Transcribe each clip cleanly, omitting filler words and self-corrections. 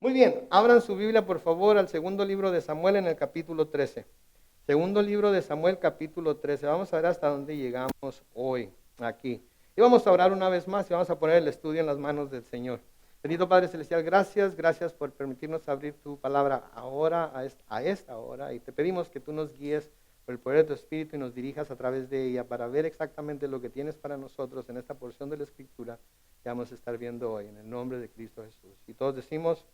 Muy bien, abran su Biblia por favor al segundo libro de Samuel en el capítulo 13. Segundo libro de Samuel, capítulo 13. Vamos a ver hasta dónde llegamos hoy, aquí. Y vamos a orar una vez más y vamos a poner el estudio en las manos del Señor. Bendito Padre Celestial, gracias por permitirnos abrir tu palabra ahora, a esta hora. Y te pedimos que tú nos guíes por el poder de tu Espíritu y nos dirijas a través de ella para ver exactamente lo que tienes para nosotros en esta porción de la Escritura que vamos a estar viendo hoy, en el nombre de Cristo Jesús. Y todos decimos...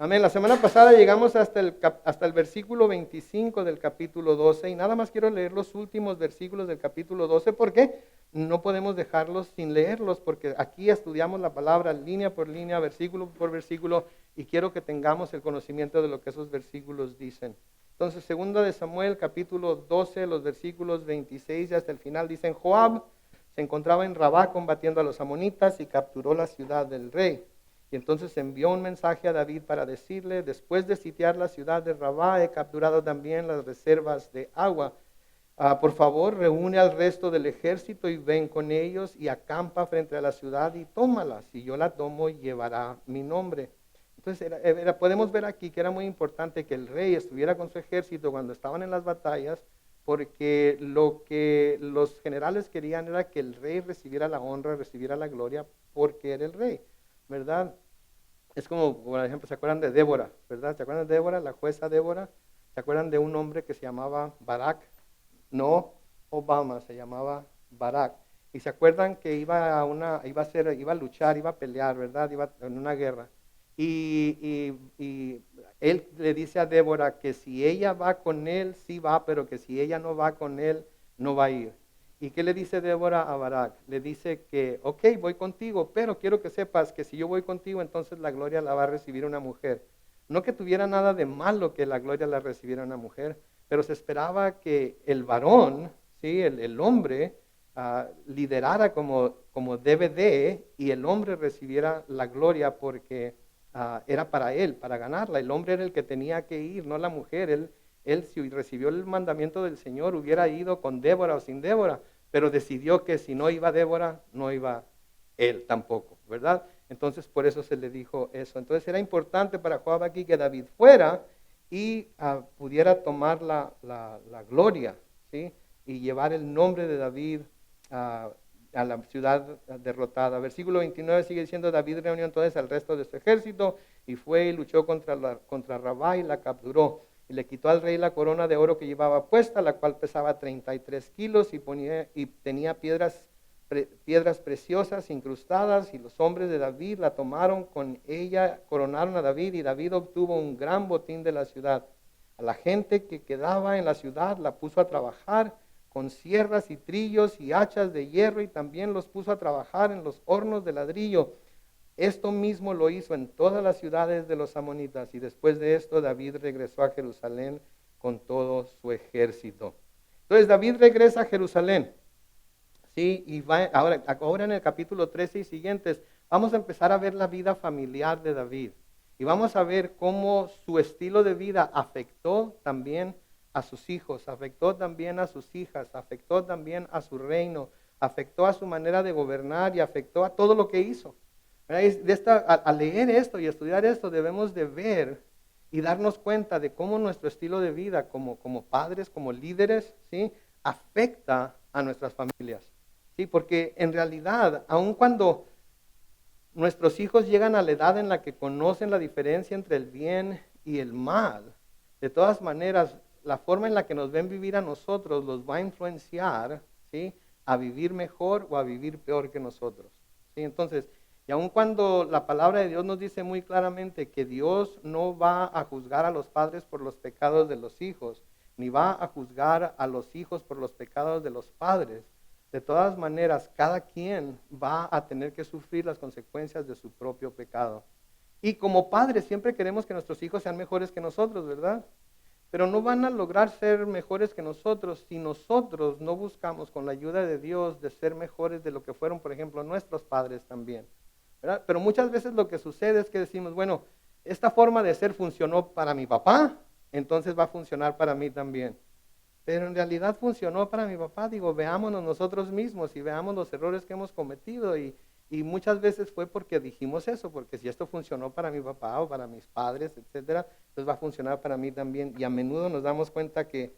Amén. La semana pasada llegamos hasta el versículo 25 del capítulo 12 y nada más quiero leer los últimos versículos del capítulo 12 porque no podemos dejarlos sin leerlos porque aquí estudiamos la palabra línea por línea, versículo por versículo y quiero que tengamos el conocimiento de lo que esos versículos dicen. Entonces, segunda de Samuel, capítulo 12, los versículos 26 y hasta el final dicen, Joab se encontraba en Rabá combatiendo a los amonitas y capturó la ciudad del rey. Y entonces envió un mensaje a David para decirle, después de sitiar la ciudad de Rabá, he capturado también las reservas de agua. Por favor, reúne al resto del ejército y ven con ellos y acampa frente a la ciudad y tómala. Si yo la tomo, llevará mi nombre. Entonces podemos ver aquí que era muy importante que el rey estuviera con su ejército cuando estaban en las batallas, porque lo que los generales querían era que el rey recibiera la honra, recibiera la gloria, porque era el rey, ¿verdad? Es como, por ejemplo, ¿se acuerdan de Débora, verdad? ¿Se acuerdan de Débora, la jueza Débora? ¿Se acuerdan de un hombre que se llamaba Barak? No Obama, se llamaba Barak. Y se acuerdan que iba a luchar, iba a pelear, ¿verdad? Iba en una guerra. Y él le dice a Débora que si ella va con él, sí va, pero que si ella no va con él, no va a ir. ¿Y qué le dice Débora a Barak? Le dice que, ok, voy contigo, pero quiero que sepas que si yo voy contigo, entonces la gloria la va a recibir una mujer. No que tuviera nada de malo que la gloria la recibiera una mujer, pero se esperaba que el varón, ¿sí? el hombre, liderara como debe de, y el hombre recibiera la gloria porque era para él, para ganarla. El hombre era el que tenía que ir, no la mujer. Él si recibió el mandamiento del Señor hubiera ido con Débora o sin Débora, pero decidió que si no iba Débora, no iba él tampoco, ¿verdad? Entonces por eso se le dijo eso. Entonces era importante para Joab aquí que David fuera y pudiera tomar la gloria, ¿sí? Y llevar el nombre de David a la ciudad derrotada. Versículo 29 sigue diciendo, David reunió entonces al resto de su ejército y fue y luchó contra Rabá y la capturó. Y le quitó al rey la corona de oro que llevaba puesta, la cual pesaba 33 kilos y tenía piedras preciosas incrustadas, y los hombres de David la tomaron con ella, coronaron a David, y David obtuvo un gran botín de la ciudad. A la gente que quedaba en la ciudad la puso a trabajar con sierras y trillos y hachas de hierro, y también los puso a trabajar en los hornos de ladrillo. Esto mismo lo hizo en todas las ciudades de los amonitas, y después de esto David regresó a Jerusalén con todo su ejército. Entonces David regresa a Jerusalén. Sí, y ahora en el capítulo 13 y siguientes vamos a empezar a ver la vida familiar de David. Y vamos a ver cómo su estilo de vida afectó también a sus hijos, afectó también a sus hijas, afectó también a su reino, afectó a su manera de gobernar y afectó a todo lo que hizo. Al leer esto y estudiar esto debemos de ver y darnos cuenta de cómo nuestro estilo de vida como padres, como líderes, ¿sí? Afecta a nuestras familias. ¿Sí? Porque en realidad, aun cuando nuestros hijos llegan a la edad en la que conocen la diferencia entre el bien y el mal, de todas maneras, la forma en la que nos ven vivir a nosotros los va a influenciar, ¿sí? A vivir mejor o a vivir peor que nosotros. ¿Sí? Entonces, y aun cuando la palabra de Dios nos dice muy claramente que Dios no va a juzgar a los padres por los pecados de los hijos, ni va a juzgar a los hijos por los pecados de los padres, de todas maneras, cada quien va a tener que sufrir las consecuencias de su propio pecado. Y como padres siempre queremos que nuestros hijos sean mejores que nosotros, ¿verdad? Pero no van a lograr ser mejores que nosotros si nosotros no buscamos con la ayuda de Dios de ser mejores de lo que fueron, por ejemplo, nuestros padres también, ¿verdad? Pero muchas veces lo que sucede es que decimos, bueno, esta forma de ser funcionó para mi papá, entonces va a funcionar para mí también. Pero en realidad funcionó para mi papá. Digo, veámonos nosotros mismos y veamos los errores que hemos cometido y Y muchas veces fue porque dijimos eso, porque si esto funcionó para mi papá o para mis padres, etcétera, pues va a funcionar para mí también. Y a menudo nos damos cuenta que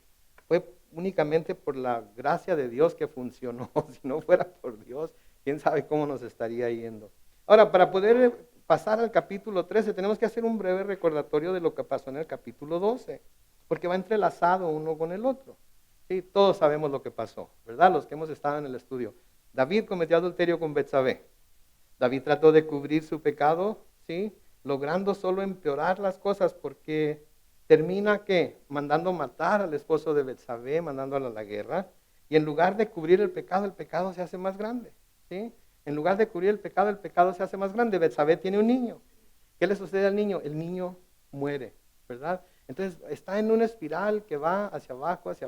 fue únicamente por la gracia de Dios que funcionó. Si no fuera por Dios, quién sabe cómo nos estaría yendo. Ahora, para poder pasar al capítulo 13, tenemos que hacer un breve recordatorio de lo que pasó en el capítulo 12, porque va entrelazado uno con el otro. Sí, todos sabemos lo que pasó, ¿verdad? Los que hemos estado en el estudio. David cometió adulterio con Betsabé. David trató de cubrir su pecado, ¿sí? Logrando solo empeorar las cosas porque termina ¿qué? Mandando matar al esposo de Betsabé, mandándolo a la guerra. Y en lugar de cubrir el pecado se hace más grande, ¿sí? En lugar de cubrir el pecado se hace más grande. Betsabé tiene un niño. ¿Qué le sucede al niño? El niño muere, ¿verdad? Entonces está en una espiral que va hacia abajo y hacia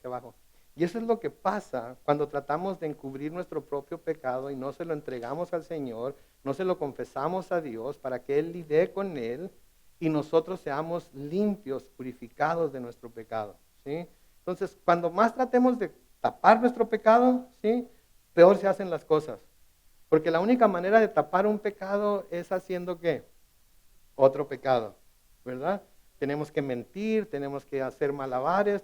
abajo. Y eso es lo que pasa cuando tratamos de encubrir nuestro propio pecado y no se lo entregamos al Señor, no se lo confesamos a Dios para que Él lidie con Él y nosotros seamos limpios, purificados de nuestro pecado, ¿sí? Entonces, cuando más tratemos de tapar nuestro pecado, ¿sí? Peor se hacen las cosas. Porque la única manera de tapar un pecado es haciendo ¿qué? Otro pecado, ¿verdad? Tenemos que mentir, tenemos que hacer malabares,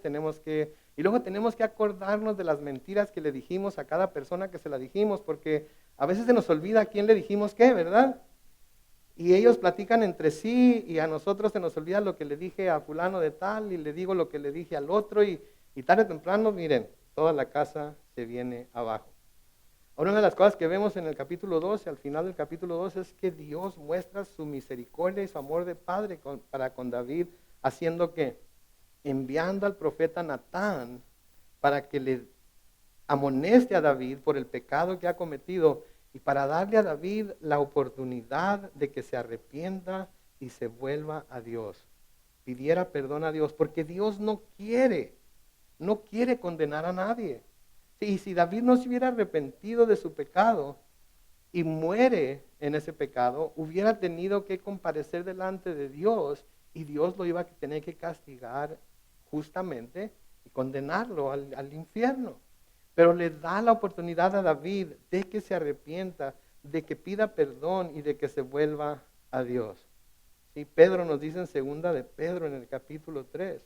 y luego tenemos que acordarnos de las mentiras que le dijimos a cada persona que se la dijimos, porque a veces se nos olvida a quién le dijimos qué, ¿verdad? Y ellos platican entre sí y a nosotros se nos olvida lo que le dije a fulano de tal y le digo lo que le dije al otro y tarde o temprano, miren, toda la casa se viene abajo. Ahora, una de las cosas que vemos en el capítulo 12, al final del capítulo 12, es que Dios muestra su misericordia y su amor de Padre para con David, haciendo que, enviando al profeta Natán para que le amoneste a David por el pecado que ha cometido y para darle a David la oportunidad de que se arrepienta y se vuelva a Dios, pidiera perdón a Dios, porque Dios no quiere condenar a nadie. Y si David no se hubiera arrepentido de su pecado y muere en ese pecado, hubiera tenido que comparecer delante de Dios y Dios lo iba a tener que castigar justamente y condenarlo al infierno. Pero le da la oportunidad a David de que se arrepienta, de que pida perdón y de que se vuelva a Dios. Sí, Pedro nos dice en segunda de Pedro en el capítulo 3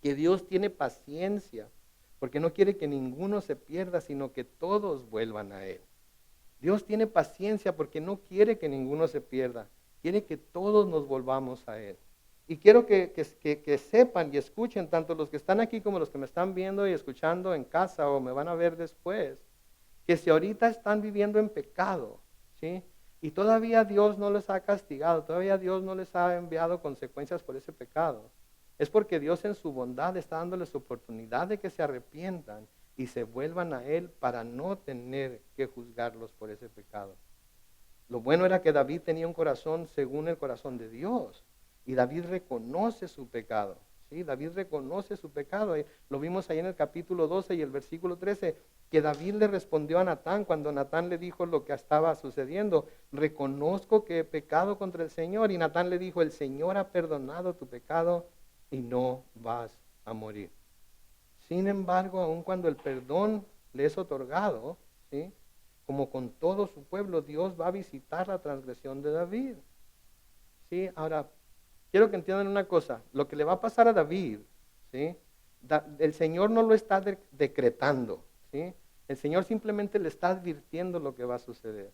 que Dios tiene paciencia porque no quiere que ninguno se pierda, sino que todos vuelvan a Él. Dios tiene paciencia porque no quiere que ninguno se pierda, quiere que todos nos volvamos a Él. Y quiero que sepan y escuchen, tanto los que están aquí como los que me están viendo y escuchando en casa o me van a ver después, que si ahorita están viviendo en pecado, ¿sí? Y todavía Dios no les ha castigado, todavía Dios no les ha enviado consecuencias por ese pecado, es porque Dios en su bondad está dándoles oportunidad de que se arrepientan y se vuelvan a Él para no tener que juzgarlos por ese pecado. Lo bueno era que David tenía un corazón según el corazón de Dios y David reconoce su pecado. ¿Sí? David reconoce su pecado. Lo vimos ahí en el capítulo 12 y el versículo 13, que David le respondió a Natán cuando Natán le dijo lo que estaba sucediendo. Reconozco que he pecado contra el Señor. Y Natán le dijo, el Señor ha perdonado tu pecado y no vas a morir. Sin embargo, aun cuando el perdón le es otorgado, ¿sí? Como con todo su pueblo, Dios va a visitar la transgresión de David. ¿Sí? Ahora, quiero que entiendan una cosa, lo que le va a pasar a David, ¿sí? El Señor no lo está decretando, ¿sí? El Señor simplemente le está advirtiendo lo que va a suceder.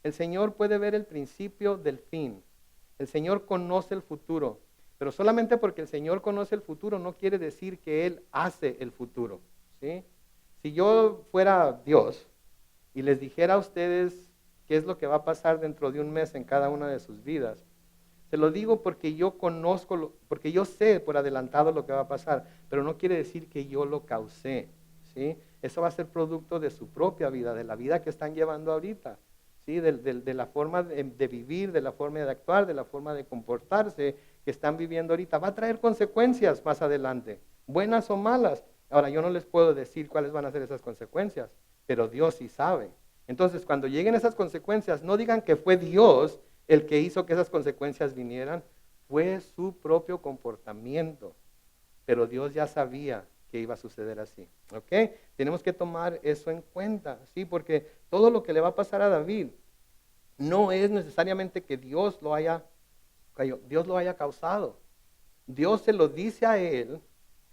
El Señor puede ver el principio del fin. El Señor conoce el futuro. Pero solamente porque el Señor conoce el futuro no quiere decir que Él hace el futuro, ¿sí? Si yo fuera Dios y les dijera a ustedes qué es lo que va a pasar dentro de un mes en cada una de sus vidas, se lo digo porque yo conozco, porque yo sé por adelantado lo que va a pasar, pero no quiere decir que yo lo causé, ¿sí? Eso va a ser producto de su propia vida, de la vida que están llevando ahorita, ¿sí? De la forma de vivir, de la forma de actuar, de la forma de comportarse que están viviendo ahorita. Va a traer consecuencias más adelante, buenas o malas. Ahora, yo no les puedo decir cuáles van a ser esas consecuencias, pero Dios sí sabe. Entonces, cuando lleguen esas consecuencias, no digan que fue Dios el que hizo que esas consecuencias vinieran, fue su propio comportamiento. Pero Dios ya sabía que iba a suceder así. ¿Ok? Tenemos que tomar eso en cuenta, ¿sí? Porque todo lo que le va a pasar a David no es necesariamente que Dios lo haya causado. Dios se lo dice a él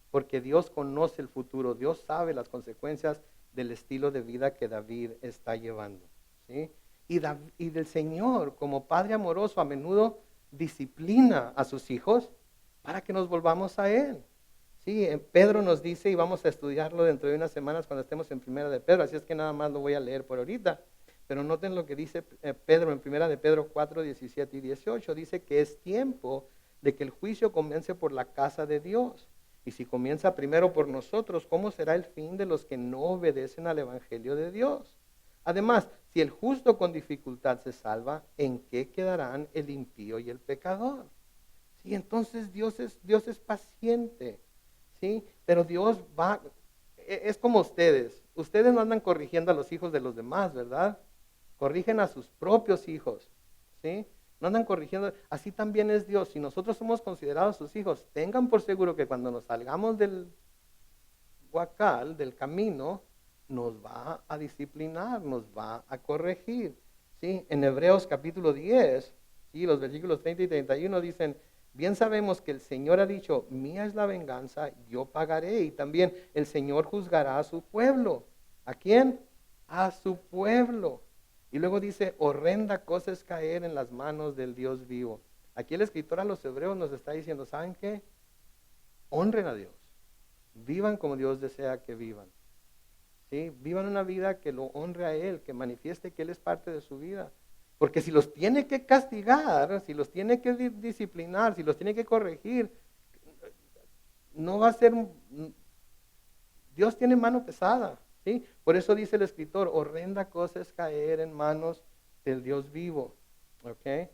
porque Dios conoce el futuro. Dios sabe las consecuencias del estilo de vida que David está llevando, ¿sí? Y del Señor, como Padre amoroso, a menudo disciplina a sus hijos para que nos volvamos a Él. Sí, Pedro nos dice, y vamos a estudiarlo dentro de unas semanas cuando estemos en Primera de Pedro, así es que nada más lo voy a leer por ahorita. Pero noten lo que dice Pedro en Primera de Pedro 4, 17 y 18. Dice que es tiempo de que el juicio comience por la casa de Dios. Y si comienza primero por nosotros, ¿cómo será el fin de los que no obedecen al Evangelio de Dios? Además, si el justo con dificultad se salva, ¿en qué quedarán el impío y el pecador? Sí, entonces Dios es paciente, ¿sí? Pero Dios es como ustedes. Ustedes no andan corrigiendo a los hijos de los demás, ¿verdad? Corrigen a sus propios hijos, ¿sí? No andan corrigiendo. Así también es Dios. Si nosotros somos considerados sus hijos, tengan por seguro que cuando nos salgamos del huacal, del camino, nos va a disciplinar, nos va a corregir, ¿sí? En Hebreos capítulo 10, ¿sí? Los versículos 30 y 31 dicen, bien sabemos que el Señor ha dicho, mía es la venganza, yo pagaré. Y también el Señor juzgará a su pueblo. ¿A quién? A su pueblo. Y luego dice, horrenda cosa es caer en las manos del Dios vivo. Aquí el escritor a los hebreos nos está diciendo, ¿saben qué? Honren a Dios. Vivan como Dios desea que vivan. ¿Sí? Vivan una vida que lo honre a Él, que manifieste que Él es parte de su vida. Porque si los tiene que castigar, si los tiene que disciplinar, si los tiene que corregir, no va a ser... Dios tiene mano pesada, ¿sí? Por eso dice el escritor, horrenda cosa es caer en manos del Dios vivo, ¿ok?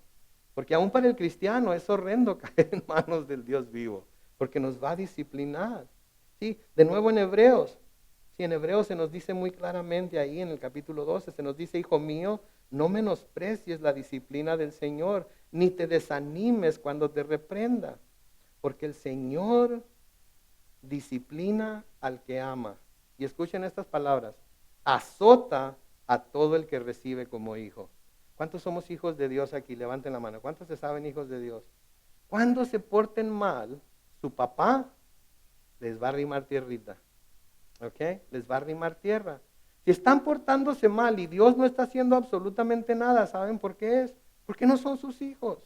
Porque aún para el cristiano es horrendo caer en manos del Dios vivo, porque nos va a disciplinar, ¿sí? De nuevo en Hebreos, sí, en Hebreos se nos dice muy claramente ahí en el capítulo 12, se nos dice, hijo mío, no menosprecies la disciplina del Señor, ni te desanimes cuando te reprenda, porque el Señor disciplina al que ama. Y escuchen estas palabras, azota a todo el que recibe como hijo. ¿Cuántos somos hijos de Dios aquí? Levanten la mano. ¿Cuántos se saben hijos de Dios? Cuando se porten mal, su papá les va a arrimar tierrita. ¿Ok? Les va a arrimar tierra. Si están portándose mal y Dios no está haciendo absolutamente nada, ¿saben por qué es? Porque no son sus hijos.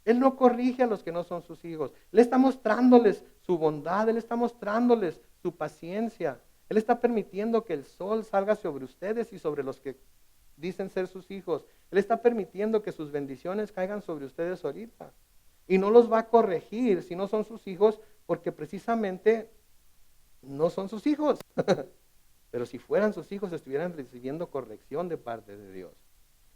Él no corrige a los que no son sus hijos. Él está mostrándoles su bondad, Él está mostrándoles su paciencia. Él está permitiendo que el sol salga sobre ustedes y sobre los que dicen ser sus hijos. Él está permitiendo que sus bendiciones caigan sobre ustedes ahorita. Y no los va a corregir si no son sus hijos, porque precisamente no son sus hijos. Pero si fueran sus hijos, estuvieran recibiendo corrección de parte de Dios.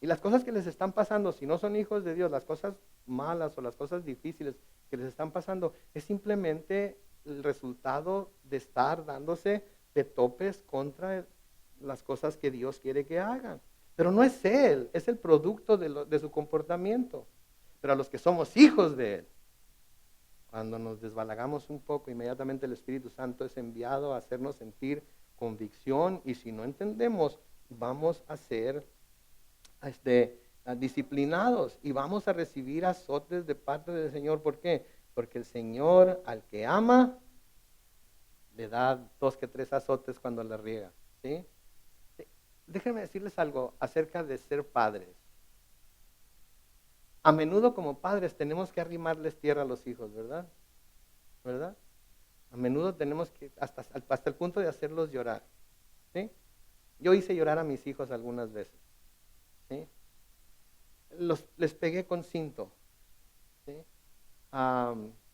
Y las cosas que les están pasando, si no son hijos de Dios, las cosas malas o las cosas difíciles que les están pasando, es simplemente el resultado de estar dándose de topes contra las cosas que Dios quiere que hagan. Pero no es Él, es el producto de su comportamiento. Pero a los que somos hijos de Él, cuando nos desbalagamos un poco, inmediatamente el Espíritu Santo es enviado a hacernos sentir convicción, y si no entendemos, vamos a ser disciplinados y vamos a recibir azotes de parte del Señor. ¿Por qué? Porque el Señor al que ama le da 2 que 3 azotes cuando le riega, ¿sí? Déjenme decirles algo acerca de ser padres. A menudo como padres tenemos que arrimarles tierra a los hijos, ¿verdad? ¿Verdad? A menudo tenemos que, hasta el punto de hacerlos llorar, ¿sí? Yo hice llorar a mis hijos algunas veces, ¿sí? Les pegué con cinto, ¿sí?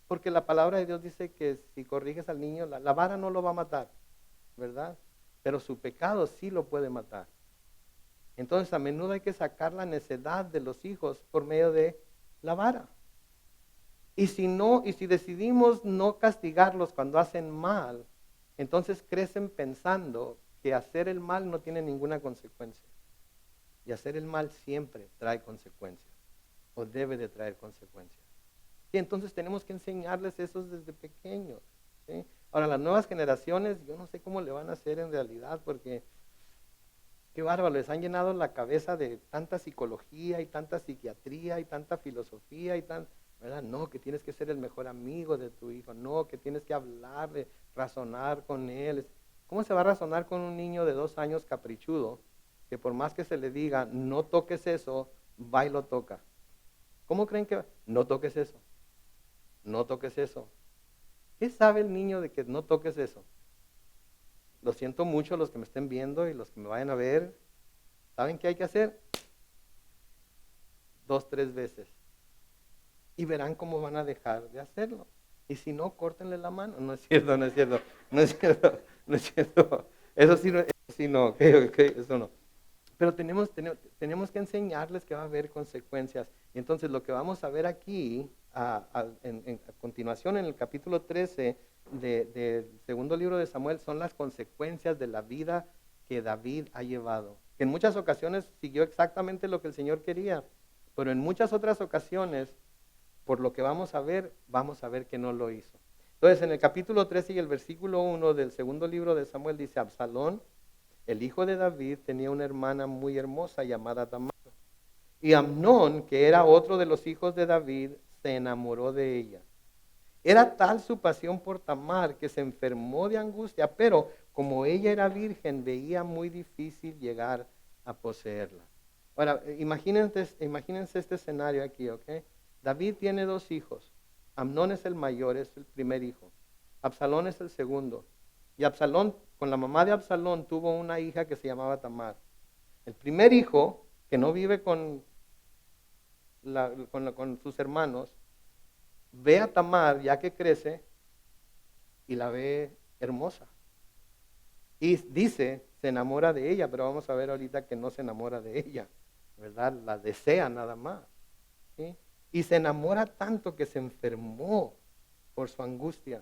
Porque la palabra de Dios dice que si corriges al niño, la vara no lo va a matar, ¿verdad? Pero su pecado sí lo puede matar. Entonces a menudo hay que sacar la necedad de los hijos por medio de la vara. Y si decidimos no castigarlos cuando hacen mal, entonces crecen pensando que hacer el mal no tiene ninguna consecuencia. Y hacer el mal siempre trae consecuencias, o debe de traer consecuencias. Y entonces tenemos que enseñarles eso desde pequeños, ¿sí? Ahora, las nuevas generaciones, yo no sé cómo le van a hacer en realidad, porque qué bárbaro, les han llenado la cabeza de tanta psicología y tanta psiquiatría y tanta filosofía y tan, ¿verdad? No, que tienes que ser el mejor amigo de tu hijo, no, que tienes que hablarle, razonar con él. ¿Cómo se va a razonar con un niño de 2 años caprichudo, que por más que se le diga, no toques eso, va y lo toca? ¿Cómo creen que va? No toques eso, no toques eso? ¿Qué sabe el niño de que no toques eso? Lo siento mucho los que me estén viendo y los que me vayan a ver. ¿Saben qué hay que hacer? 2, 3 veces. Y verán cómo van a dejar de hacerlo. Y si no, córtenle la mano. No es cierto, no es cierto, no es cierto, no es cierto. Eso sí no, eso no. Pero tenemos que enseñarles que va a haber consecuencias. Y entonces lo que vamos a ver aquí, a continuación en el capítulo 13 del segundo libro de Samuel, son las consecuencias de la vida que David ha llevado. Que en muchas ocasiones siguió exactamente lo que el Señor quería, pero en muchas otras ocasiones, por lo que vamos a ver que no lo hizo. Entonces en el capítulo 13 y el versículo 1 del segundo libro de Samuel dice: Absalón, el hijo de David, tenía una hermana muy hermosa llamada Tamar. Y Amnón, que era otro de los hijos de David, se enamoró de ella. Era tal su pasión por Tamar que se enfermó de angustia, pero como ella era virgen, veía muy difícil llegar a poseerla. Ahora, imagínense este escenario aquí, ¿ok? David tiene 2 hijos. Amnón es el mayor, es el primer hijo. Absalón es el segundo. Y Absalón, con la mamá de Absalón, tuvo una hija que se llamaba Tamar. El primer hijo, que no vive con sus hermanos, ve a Tamar ya que crece y la ve hermosa. Y dice, se enamora de ella, pero vamos a ver ahorita que no se enamora de ella, ¿verdad? La desea nada más, ¿sí? Y se enamora tanto que se enfermó por su angustia.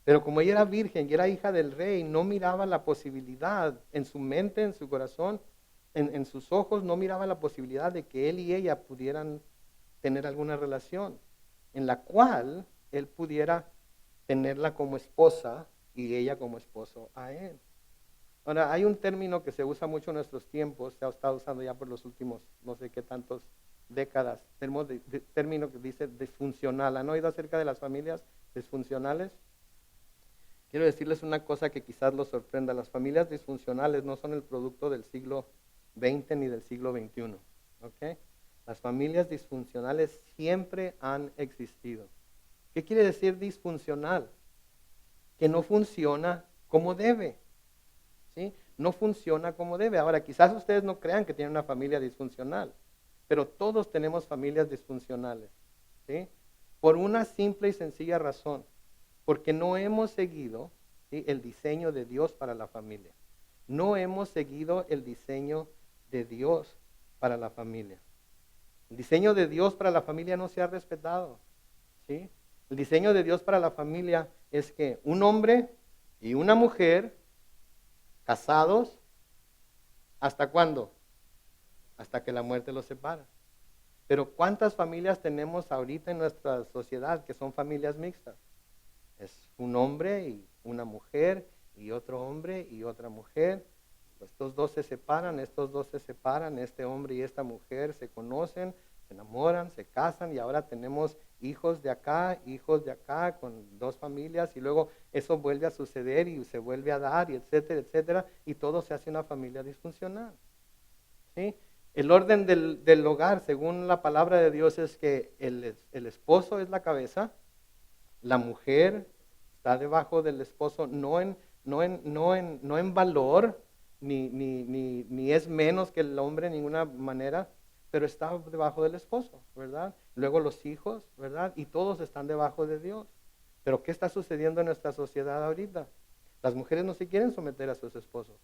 Pero como ella era virgen y era hija del rey, no miraba la posibilidad en su mente, en su corazón, en sus ojos, no miraba la posibilidad de que él y ella pudieran tener alguna relación en la cual él pudiera tenerla como esposa y ella como esposo a él. Ahora, hay un término que se usa mucho en nuestros tiempos, se ha estado usando ya por los últimos no sé qué tantos décadas, término que dice disfuncional. ¿Han oído acerca de las familias disfuncionales? Quiero decirles una cosa que quizás los sorprenda. Las familias disfuncionales no son el producto del siglo XX ni del siglo XXI. ¿Ok? Las familias disfuncionales siempre han existido. ¿Qué quiere decir disfuncional? Que no funciona como debe. ¿Sí? No funciona como debe. Ahora, quizás ustedes no crean que tienen una familia disfuncional, pero todos tenemos familias disfuncionales. ¿Sí? Por una simple y sencilla razón. Porque no hemos seguido, ¿sí?, el diseño de Dios para la familia. No hemos seguido el diseño de Dios para la familia. El diseño de Dios para la familia no se ha respetado, ¿sí? El diseño de Dios para la familia es que un hombre y una mujer casados, ¿hasta cuándo? Hasta que la muerte los separa. Pero ¿cuántas familias tenemos ahorita en nuestra sociedad que son familias mixtas? Es un hombre y una mujer y otro hombre y otra mujer. Estos dos se separan, este hombre y esta mujer se conocen, se enamoran, se casan y ahora tenemos hijos de acá con 2 familias y luego eso vuelve a suceder y se vuelve a dar y etcétera, etcétera, y todo se hace una familia disfuncional. ¿Sí? El orden del hogar, según la palabra de Dios, es que el esposo es la cabeza, la mujer está debajo del esposo, no en valor, ni es menos que el hombre en ninguna manera, pero está debajo del esposo, ¿verdad? Luego los hijos, ¿verdad? Y todos están debajo de Dios. Pero ¿qué está sucediendo en nuestra sociedad ahorita? Las mujeres no se quieren someter a sus esposos,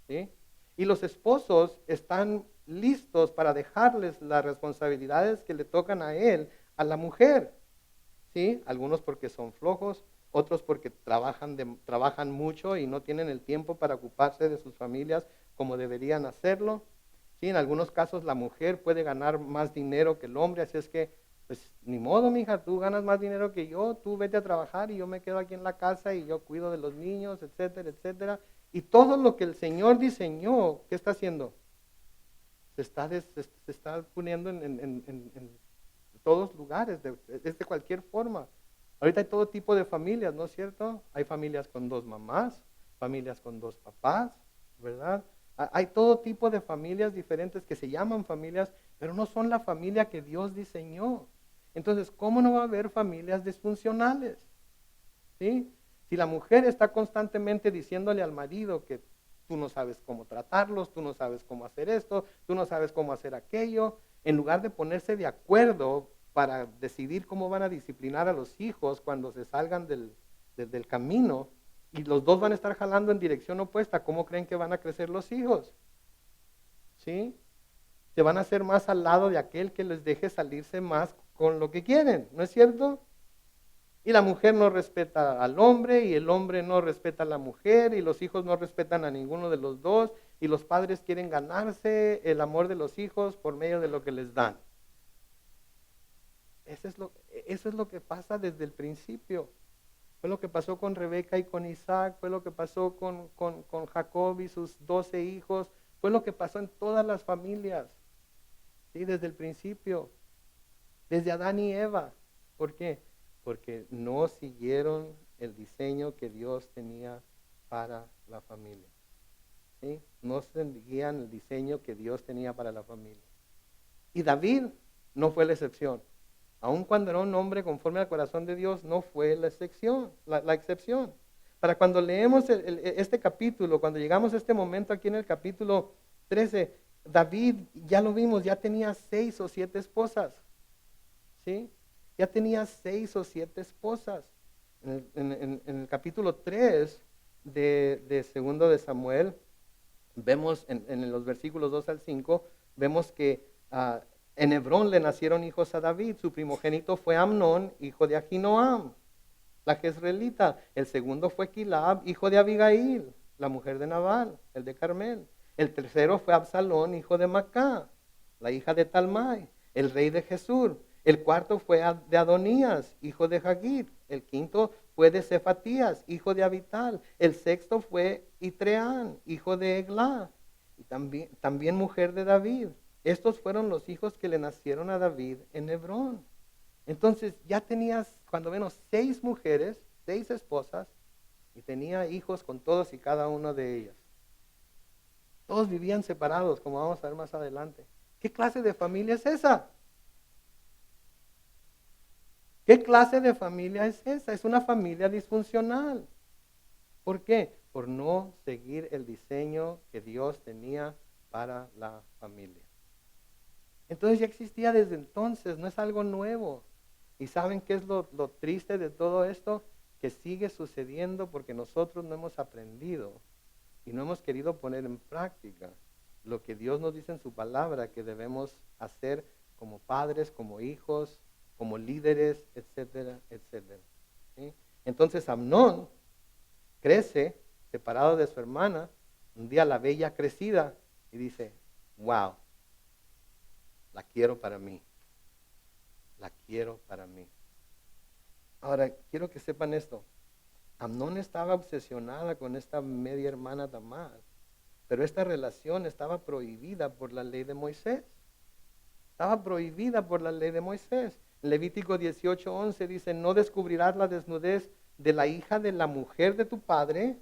¿sí? Y los esposos están listos para dejarles las responsabilidades que le tocan a él, a la mujer. ¿Sí? Algunos porque son flojos, otros porque trabajan mucho y no tienen el tiempo para ocuparse de sus familias como deberían hacerlo. ¿Sí? En algunos casos la mujer puede ganar más dinero que el hombre, así es que Pues ni modo, mija, tú ganas más dinero que yo, tú vete a trabajar y yo me quedo aquí en la casa y yo cuido de los niños, etcétera, etcétera. Y todo lo que el Señor diseñó, ¿qué está haciendo? Se está poniendo en todos lugares, de cualquier forma. Ahorita hay todo tipo de familias, ¿no es cierto? Hay familias con dos mamás, familias con dos papás, ¿verdad? Hay todo tipo de familias diferentes que se llaman familias, pero no son la familia que Dios diseñó. Entonces, ¿cómo no va a haber familias disfuncionales? ¿Sí? Si la mujer está constantemente diciéndole al marido que tú no sabes cómo tratarlos, tú no sabes cómo hacer esto, tú no sabes cómo hacer aquello, en lugar de ponerse de acuerdo para decidir cómo van a disciplinar a los hijos cuando se salgan del camino y los dos van a estar jalando en dirección opuesta, ¿cómo creen que van a crecer los hijos? ¿Sí? Se van a hacer más al lado de aquel que les deje salirse más con lo que quieren, ¿no es cierto? Y la mujer no respeta al hombre y el hombre no respeta a la mujer y los hijos no respetan a ninguno de los dos y los padres quieren ganarse el amor de los hijos por medio de lo que les dan. Eso es lo que pasa desde el principio. Fue lo que pasó con Rebeca y con Isaac, fue lo que pasó con Jacob y sus 12 hijos, fue lo que pasó en todas las familias, ¿sí? Desde el principio, desde Adán y Eva. ¿Por qué? Porque no siguieron el diseño que Dios tenía para la familia. ¿Sí? No seguían el diseño que Dios tenía para la familia. Y David no fue la excepción. Aun cuando era un hombre conforme al corazón de Dios, no fue la excepción. La excepción. Para cuando leemos este capítulo, cuando llegamos a este momento aquí en el capítulo 13, David, ya lo vimos, ya tenía 6 o 7 esposas. ¿Sí? Ya tenía 6 o 7 esposas. En el capítulo 3 de segundo de Samuel, vemos en los versículos 2 al 5, vemos que en Hebrón le nacieron hijos a David. Su primogénito fue Amnón, hijo de Ahinoam, la jezreelita. El segundo fue Quilab, hijo de Abigail, la mujer de Nabal, el de Carmel. El tercero fue Absalón, hijo de Macá, la hija de Talmai, el rey de Jesús. El cuarto fue de Adonías, hijo de Hagit. El quinto fue de Cefatías, hijo de Abital. El sexto fue Itreán, hijo de Eglá, y también mujer de David. Estos fueron los hijos que le nacieron a David en Hebrón. Entonces ya tenías, cuando menos, 6 mujeres, 6 esposas, y tenía hijos con todos y cada una de ellas. Todos vivían separados, como vamos a ver más adelante. ¿Qué clase de familia es esa? ¿Qué clase de familia es esa? Es una familia disfuncional. ¿Por qué? Por no seguir el diseño que Dios tenía para la familia. Entonces ya existía desde entonces, no es algo nuevo. ¿Y saben qué es lo triste de todo esto? Que sigue sucediendo porque nosotros no hemos aprendido y no hemos querido poner en práctica lo que Dios nos dice en su palabra que debemos hacer como padres, como hijos, como líderes, etcétera, etcétera. ¿Sí? Entonces Amnón crece separado de su hermana, un día la ve ya crecida y dice, wow, la quiero para mí, la quiero para mí. Ahora, quiero que sepan esto, Amnón estaba obsesionada con esta media hermana Tamar, pero esta relación estaba prohibida por la ley de Moisés. Estaba prohibida por la ley de Moisés. Levítico 18:11 dice, no descubrirás la desnudez de la hija de la mujer de tu padre,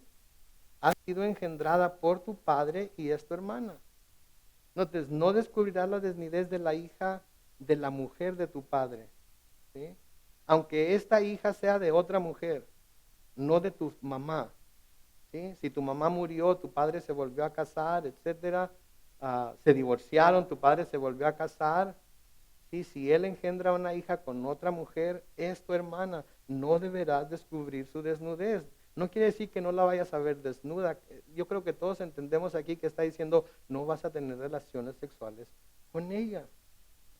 ha sido engendrada por tu padre y es tu hermana. Notes, no descubrirás la desnudez de la hija de la mujer de tu padre, ¿sí? Aunque esta hija sea de otra mujer, no de tu mamá, ¿sí? Si tu mamá murió, tu padre se volvió a casar, etcétera, se divorciaron, tu padre se volvió a casar, ¿sí? Si él engendra una hija con otra mujer, es tu hermana, no deberás descubrir su desnudez. No quiere decir que no la vayas a ver desnuda. Yo creo que todos entendemos aquí que está diciendo, no vas a tener relaciones sexuales con ella.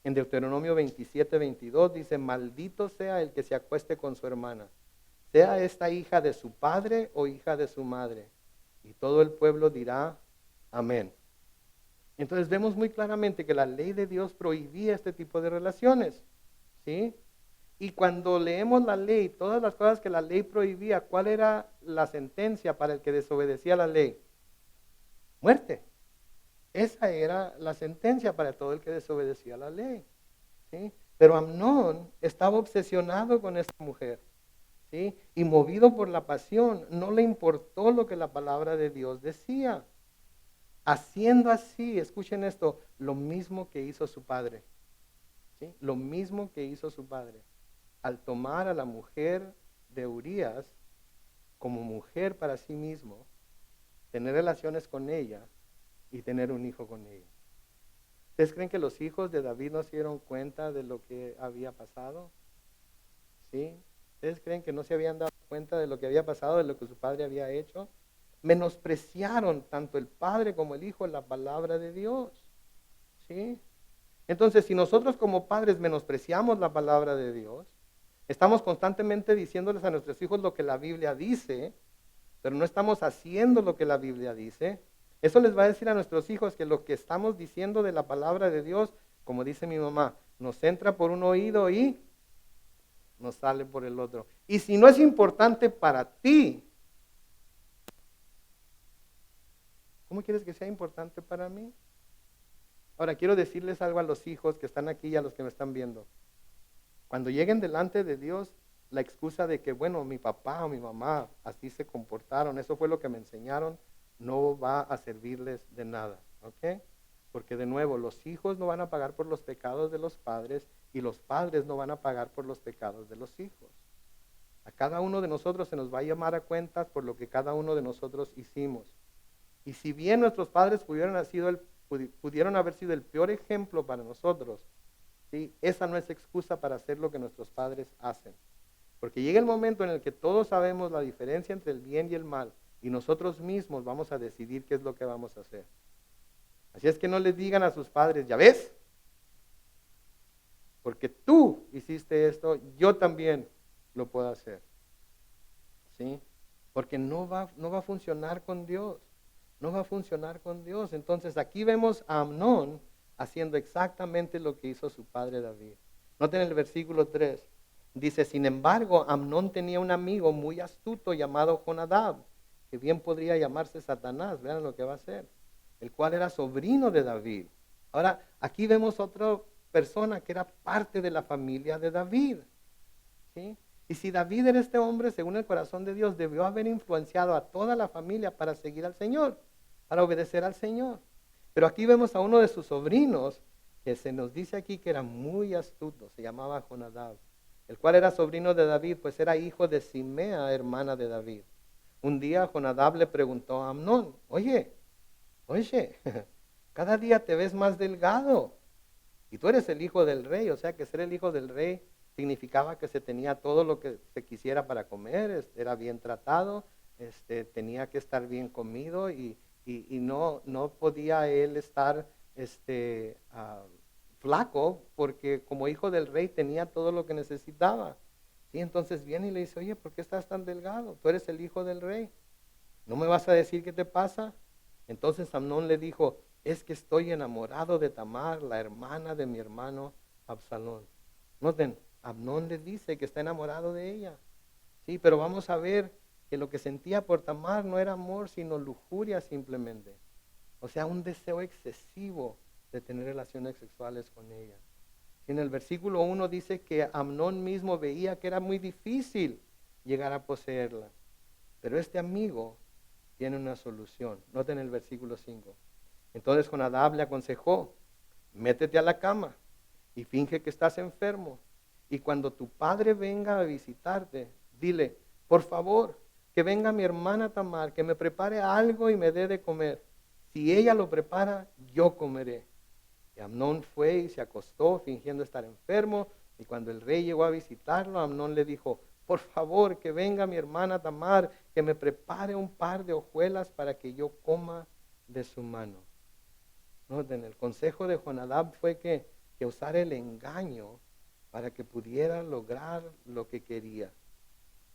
En Deuteronomio 27:22 dice, maldito sea el que se acueste con su hermana, sea esta hija de su padre o hija de su madre. Y todo el pueblo dirá, amén. Entonces vemos muy claramente que la ley de Dios prohibía este tipo de relaciones, ¿sí? Y cuando leemos la ley, todas las cosas que la ley prohibía, ¿cuál era la sentencia para el que desobedecía la ley? Muerte. Esa era la sentencia para todo el que desobedecía la ley, ¿sí? Pero Amnón estaba obsesionado con esta mujer, ¿sí? Y movido por la pasión, no le importó lo que la palabra de Dios decía. Haciendo así, escuchen esto, lo mismo que hizo su padre, ¿sí? Lo mismo que hizo su padre. Al tomar a la mujer de Urías como mujer para sí mismo, tener relaciones con ella y tener un hijo con ella. ¿Ustedes creen que los hijos de David no se dieron cuenta de lo que había pasado? ¿Sí? ¿Ustedes creen que no se habían dado cuenta de lo que había pasado, de lo que su padre había hecho? Menospreciaron tanto el padre como el hijo la palabra de Dios. ¿Sí? Entonces, si nosotros como padres menospreciamos la palabra de Dios, estamos constantemente diciéndoles a nuestros hijos lo que la Biblia dice, pero no estamos haciendo lo que la Biblia dice. Eso les va a decir a nuestros hijos que lo que estamos diciendo de la palabra de Dios, como dice mi mamá, nos entra por un oído y nos sale por el otro. Y si no es importante para ti, ¿cómo quieres que sea importante para mí? Ahora, quiero decirles algo a los hijos que están aquí y a los que me están viendo. Cuando lleguen delante de Dios, la excusa de que, bueno, mi papá o mi mamá así se comportaron, eso fue lo que me enseñaron, no va a servirles de nada, ¿ok? Porque de nuevo, los hijos no van a pagar por los pecados de los padres y los padres no van a pagar por los pecados de los hijos. A cada uno de nosotros se nos va a llamar a cuentas por lo que cada uno de nosotros hicimos. Y si bien nuestros padres pudieron haber sido el peor ejemplo para nosotros, ¿sí? Esa no es excusa para hacer lo que nuestros padres hacen. Porque llega el momento en el que todos sabemos la diferencia entre el bien y el mal y nosotros mismos vamos a decidir qué es lo que vamos a hacer. Así es que no les digan a sus padres, ¿ya ves? Porque tú hiciste esto, yo también lo puedo hacer. ¿Sí? Porque no va a funcionar con Dios. No va a funcionar con Dios. Entonces aquí vemos a Amnón haciendo exactamente lo que hizo su padre David. Noten el versículo 3. Dice, sin embargo, Amnón tenía un amigo muy astuto llamado Jonadab, que bien podría llamarse Satanás, vean lo que va a hacer, el cual era sobrino de David. Ahora, aquí vemos otra persona que era parte de la familia de David. ¿Sí? Y si David era este hombre, según el corazón de Dios, debió haber influenciado a toda la familia para seguir al Señor, para obedecer al Señor. Pero aquí vemos a uno de sus sobrinos, que se nos dice aquí que era muy astuto, se llamaba Jonadab, el cual era sobrino de David, pues era hijo de Simea, hermana de David. Un día Jonadab le preguntó a Amnón, oye, cada día te ves más delgado y tú eres el hijo del rey, o sea que ser el hijo del rey significaba que se tenía todo lo que se quisiera para comer, era bien tratado, tenía que estar bien comido y no podía él estar flaco porque como hijo del rey tenía todo lo que necesitaba. Y entonces viene y le dice, oye, ¿por qué estás tan delgado? Tú eres el hijo del rey. ¿No me vas a decir qué te pasa? Entonces Amnón le dijo, es que estoy enamorado de Tamar, la hermana de mi hermano Absalón. Noten, Amnón le dice que está enamorado de ella. Sí, pero vamos a ver que lo que sentía por Tamar no era amor, sino lujuria simplemente. O sea, un deseo excesivo de tener relaciones sexuales con ella. En el versículo 1 dice que Amnón mismo veía que era muy difícil llegar a poseerla. Pero este amigo tiene una solución. Noten el versículo 5. Entonces Jonadab le aconsejó, métete a la cama y finge que estás enfermo. Y cuando tu padre venga a visitarte, dile, por favor, que venga mi hermana Tamar, que me prepare algo y me dé de comer. Si ella lo prepara, yo comeré. Y Amnón fue y se acostó fingiendo estar enfermo. Y cuando el rey llegó a visitarlo, Amnón le dijo, por favor, que venga mi hermana Tamar, que me prepare un par de hojuelas para que yo coma de su mano. Noten, el consejo de Jonadab fue que usara el engaño para que pudiera lograr lo que quería.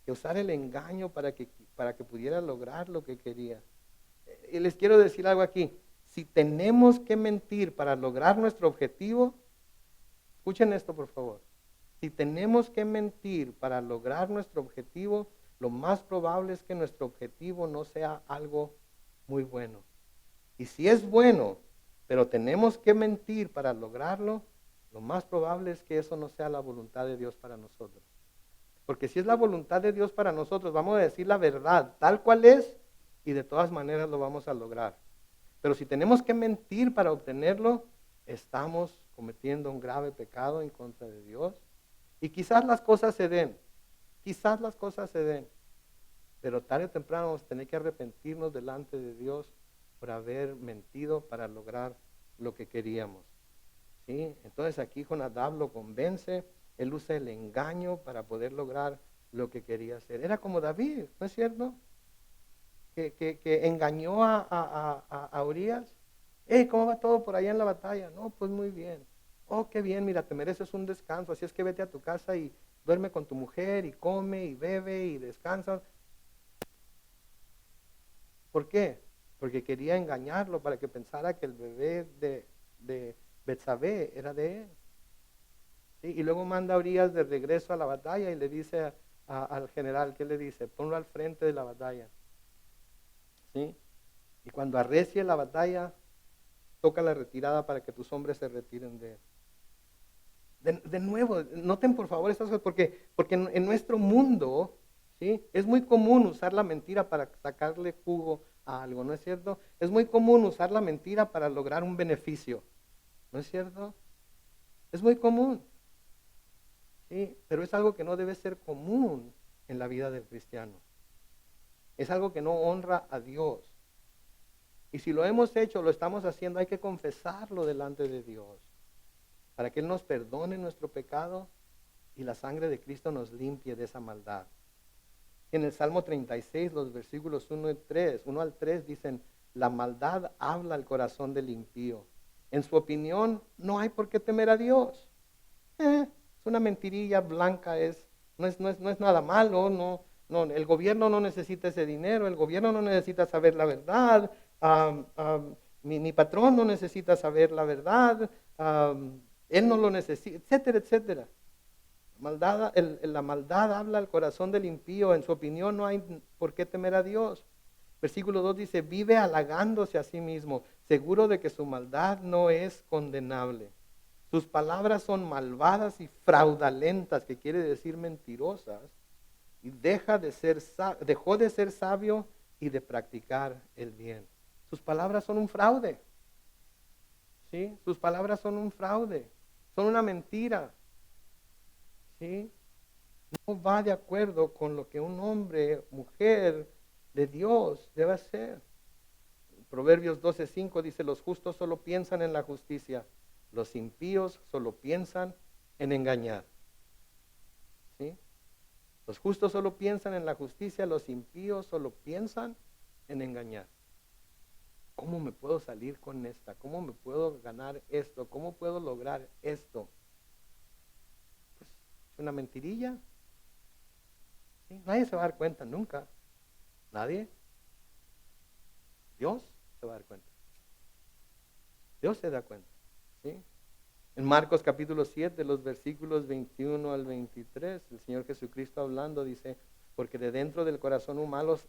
Que usara el engaño para que pudiera lograr lo que quería. Y les quiero decir algo aquí. Si tenemos que mentir para lograr nuestro objetivo, escuchen esto por favor. Si tenemos que mentir para lograr nuestro objetivo, lo más probable es que nuestro objetivo no sea algo muy bueno. Y si es bueno, pero tenemos que mentir para lograrlo, lo más probable es que eso no sea la voluntad de Dios para nosotros. Porque si es la voluntad de Dios para nosotros, vamos a decir la verdad tal cual es y de todas maneras lo vamos a lograr. Pero si tenemos que mentir para obtenerlo, estamos cometiendo un grave pecado en contra de Dios. Y quizás las cosas se den, pero tarde o temprano vamos a tener que arrepentirnos delante de Dios por haber mentido para lograr lo que queríamos. ¿Sí? Entonces aquí Jonadab lo convence, él usa el engaño para poder lograr lo que quería hacer. Era como David, ¿no es cierto? Que engañó a Urias. ¿Cómo va todo por allá en la batalla? No, pues muy bien. Oh, qué bien, mira, te mereces un descanso, así es que vete a tu casa y duerme con tu mujer y come y bebe y descansa. ¿Por qué? Porque quería engañarlo para que pensara que el bebé de Betsabé era de él. ¿Sí? Y luego manda a Urias de regreso a la batalla y le dice al general, ¿qué le dice? Ponlo al frente de la batalla. ¿Sí? Y cuando arrecie la batalla, toca la retirada para que tus hombres se retiren de él. De nuevo, noten por favor estas cosas, porque en nuestro mundo, ¿sí? Es muy común usar la mentira para sacarle jugo a algo, ¿no es cierto? Es muy común usar la mentira para lograr un beneficio, ¿no es cierto? Es muy común, ¿sí? Pero es algo que no debe ser común en la vida del cristiano. Es algo que no honra a Dios. Y si lo hemos hecho, lo estamos haciendo, hay que confesarlo delante de Dios, para que Él nos perdone nuestro pecado y la sangre de Cristo nos limpie de esa maldad. En el Salmo 36, los versículos 1 al 3 dicen, la maldad habla al corazón del impío. En su opinión, no hay por qué temer a Dios. Es una mentirilla blanca, no es nada malo, no, el gobierno no necesita ese dinero, el gobierno no necesita saber la verdad, mi patrón no necesita saber la verdad, él no lo necesita, etcétera, etcétera. La maldad habla al corazón del impío, en su opinión no hay por qué temer a Dios. Versículo 2 dice, vive halagándose a sí mismo, seguro de que su maldad no es condenable. Sus palabras son malvadas y fraudulentas, que quiere decir mentirosas, y dejó de ser sabio y de practicar el bien. Sus palabras son un fraude. ¿Sí? Sus palabras son un fraude, son una mentira. ¿Sí? No va de acuerdo con lo que un hombre, mujer de Dios debe hacer. Proverbios 12:5 dice, los justos solo piensan en la justicia, los impíos solo piensan en engañar. ¿Sí? Los justos solo piensan en la justicia, los impíos solo piensan en engañar. ¿Cómo me puedo salir con esta? ¿Cómo me puedo ganar esto? ¿Cómo puedo lograr esto? Pues es una mentirilla. ¿Sí? Nadie se va a dar cuenta nunca. Nadie. Dios se va a dar cuenta. Dios se da cuenta. ¿Sí? En Marcos capítulo 7, los versículos 21 al 23, el Señor Jesucristo hablando dice, porque de dentro del corazón humano,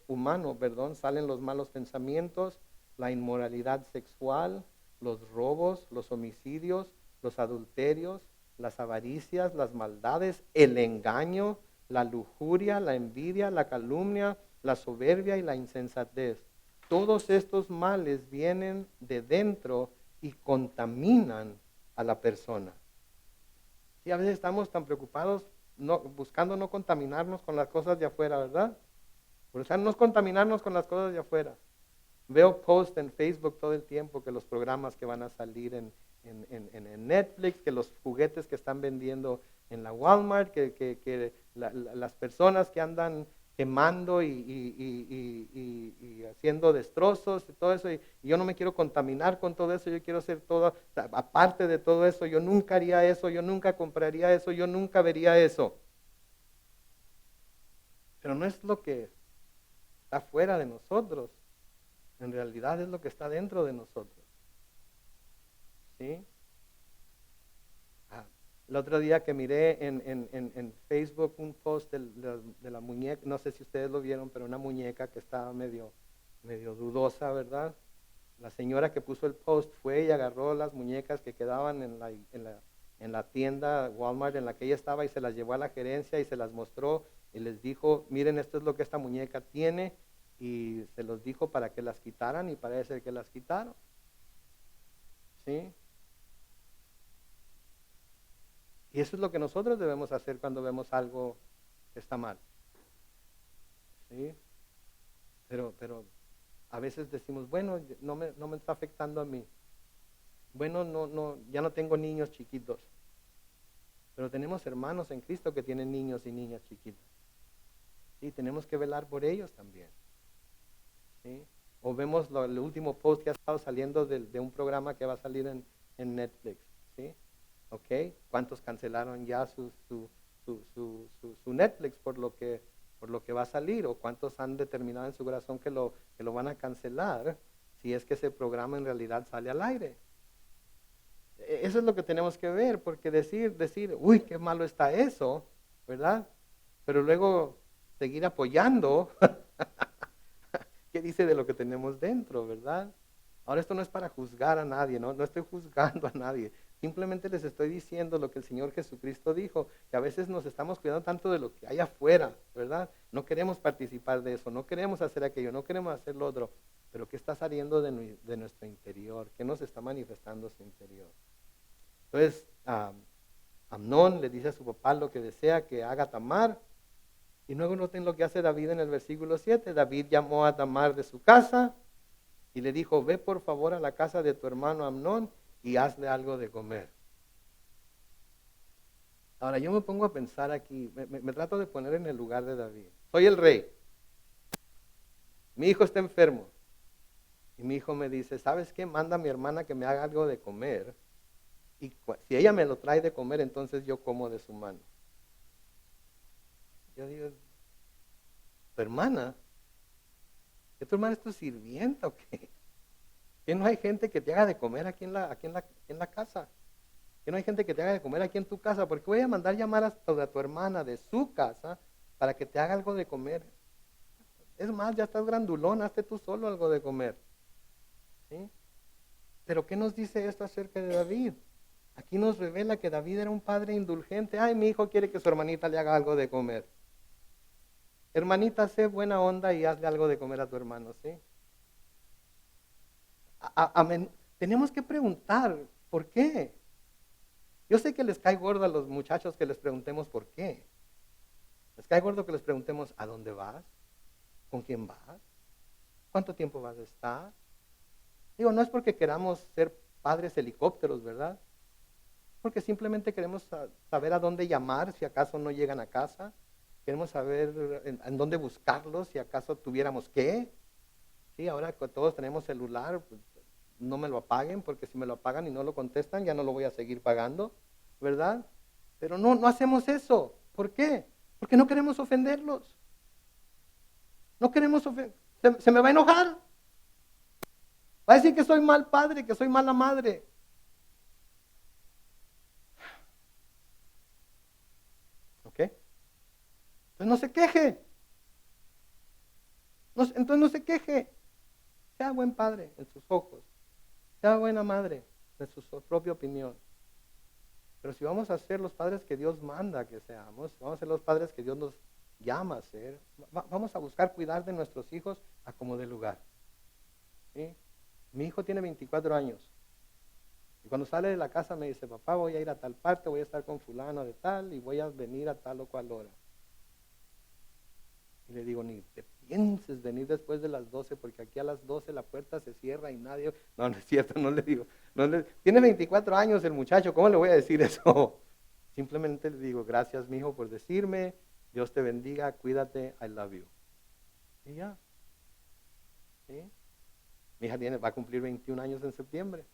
salen los malos pensamientos, la inmoralidad sexual, los robos, los homicidios, los adulterios, las avaricias, las maldades, el engaño, la lujuria, la envidia, la calumnia, la soberbia y la insensatez. Todos estos males vienen de dentro y contaminan a la persona. Sí, a veces estamos tan preocupados buscando no contaminarnos con las cosas de afuera, ¿verdad? Por eso no contaminarnos con las cosas de afuera. Veo posts en Facebook todo el tiempo que los programas que van a salir en Netflix, que los juguetes que están vendiendo en la Walmart, que las personas que andan quemando y haciendo destrozos y todo eso, y yo no me quiero contaminar con todo eso, yo quiero hacer todo, aparte de todo eso, yo nunca haría eso, yo nunca compraría eso, yo nunca vería eso. Pero no es lo que está fuera de nosotros, en realidad es lo que está dentro de nosotros. ¿Sí? El otro día que miré en Facebook un post de la muñeca, no sé si ustedes lo vieron, pero una muñeca que estaba medio dudosa, ¿verdad? La señora que puso el post fue y agarró las muñecas que quedaban en la tienda Walmart en la que ella estaba y se las llevó a la gerencia y se las mostró y les dijo, miren, esto es lo que esta muñeca tiene, y se los dijo para que las quitaran y parece que las quitaron. ¿Sí? Y eso es lo que nosotros debemos hacer cuando vemos algo que está mal. ¿Sí? Pero a veces decimos, bueno, no me está afectando a mí. Bueno, ya no tengo niños chiquitos. Pero tenemos hermanos en Cristo que tienen niños y niñas chiquitas. Sí, tenemos que velar por ellos también. ¿Sí? O vemos el último post que ha estado saliendo de un programa que va a salir en Netflix. ¿Sí? ¿Ok? ¿Cuántos cancelaron ya su Netflix por lo que va a salir? ¿O cuántos han determinado en su corazón que lo van a cancelar si es que ese programa en realidad sale al aire? Eso es lo que tenemos que ver, porque decir, uy, qué malo está eso, ¿verdad? Pero luego seguir apoyando, ¿qué dice de lo que tenemos dentro, verdad? Ahora esto no es para juzgar a nadie, ¿no? No estoy juzgando a nadie. Simplemente les estoy diciendo lo que el Señor Jesucristo dijo, que a veces nos estamos cuidando tanto de lo que hay afuera, ¿verdad? No queremos participar de eso, no queremos hacer aquello, no queremos hacer lo otro, pero ¿qué está saliendo de nuestro interior? ¿Qué nos está manifestando su interior? Entonces, Amnón le dice a su papá lo que desea que haga Tamar. Y luego noten lo que hace David en el versículo 7. David llamó a Tamar de su casa y le dijo, ve por favor a la casa de tu hermano Amnón y hazle algo de comer. Ahora yo me pongo a pensar aquí, me trato de poner en el lugar de David. Soy el rey. Mi hijo está enfermo. Y mi hijo me dice, ¿sabes qué? Manda a mi hermana que me haga algo de comer. Y si ella me lo trae de comer, entonces yo como de su mano. Yo digo, ¿tu hermana? ¿Que tu hermana es tu sirvienta o qué? ¿Que no hay gente que te haga de comer aquí en la casa? ¿Que no hay gente que te haga de comer aquí en tu casa? Porque voy a mandar llamar a tu hermana de su casa para que te haga algo de comer. Es más, ya estás grandulón, hazte tú solo algo de comer. ¿Sí? Pero ¿qué nos dice esto acerca de David? Aquí nos revela que David era un padre indulgente. Ay, mi hijo quiere que su hermanita le haga algo de comer. Hermanita, sé buena onda y hazle algo de comer a tu hermano, ¿sí? Tenemos que preguntar, ¿por qué? Yo sé que les cae gordo a los muchachos que les preguntemos por qué. Les cae gordo que les preguntemos, ¿a dónde vas? ¿Con quién vas? ¿Cuánto tiempo vas a estar? Digo, no es porque queramos ser padres helicópteros, ¿verdad? Porque simplemente queremos saber a dónde llamar si acaso no llegan a casa. Queremos saber en dónde buscarlos si acaso tuviéramos que. Sí, ahora que todos tenemos celular, pues, no me lo apaguen, porque si me lo apagan y no lo contestan, ya no lo voy a seguir pagando, ¿verdad? Pero no hacemos eso. ¿Por qué? Porque no queremos ofenderlos. No queremos ofender. Se me va a enojar. Va a decir que soy mal padre, que soy mala madre. ¿Ok? Entonces no se queje. Entonces no se queje. Sea buen padre en sus ojos. Sea buena madre en su propia opinión. Pero si vamos a ser los padres que Dios manda que seamos, vamos a ser los padres que Dios nos llama a ser, vamos a buscar cuidar de nuestros hijos a como de lugar. ¿Sí? Mi hijo tiene 24 años. Y cuando sale de la casa me dice, papá, voy a ir a tal parte, voy a estar con fulano de tal y voy a venir a tal o cual hora. Y le digo, ni te pienses venir después de las 12, porque aquí a las 12 la puerta se cierra y nadie... No, no es cierto, no le digo. Tiene 24 años el muchacho, ¿cómo le voy a decir eso? Simplemente le digo, gracias, mijo, por decirme. Dios te bendiga, cuídate, I love you. Y ya. ¿Sí? Mi hija va a cumplir 21 años en septiembre.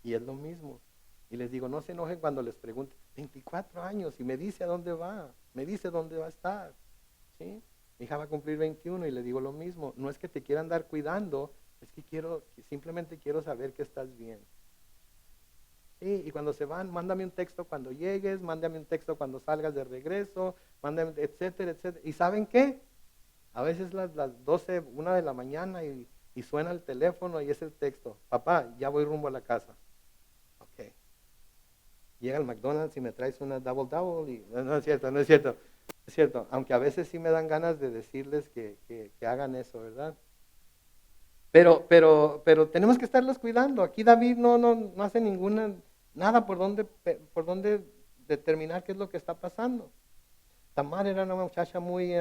Y es lo mismo. Y les digo, no se enojen cuando les pregunte, 24 años, y me dice a dónde va, me dice dónde va a estar. ¿Sí? Mi hija va a cumplir 21 y le digo lo mismo. No es que te quiera andar cuidando, es que simplemente quiero saber que estás bien. Sí, y cuando se van, mándame un texto cuando llegues, mándame un texto cuando salgas de regreso, mándame, etcétera, etcétera. ¿Y saben qué? A veces las 12, 1 de la mañana y suena el teléfono y es el texto. Papá, ya voy rumbo a la casa. Ok. Llega al McDonald's y me traes una double double y no, no es cierto, no es cierto. No es cierto, aunque a veces sí me dan ganas de decirles que hagan eso, ¿verdad? Pero tenemos que estarlos cuidando. Aquí David no hace nada por donde determinar qué es lo que está pasando. Tamar era una muchacha muy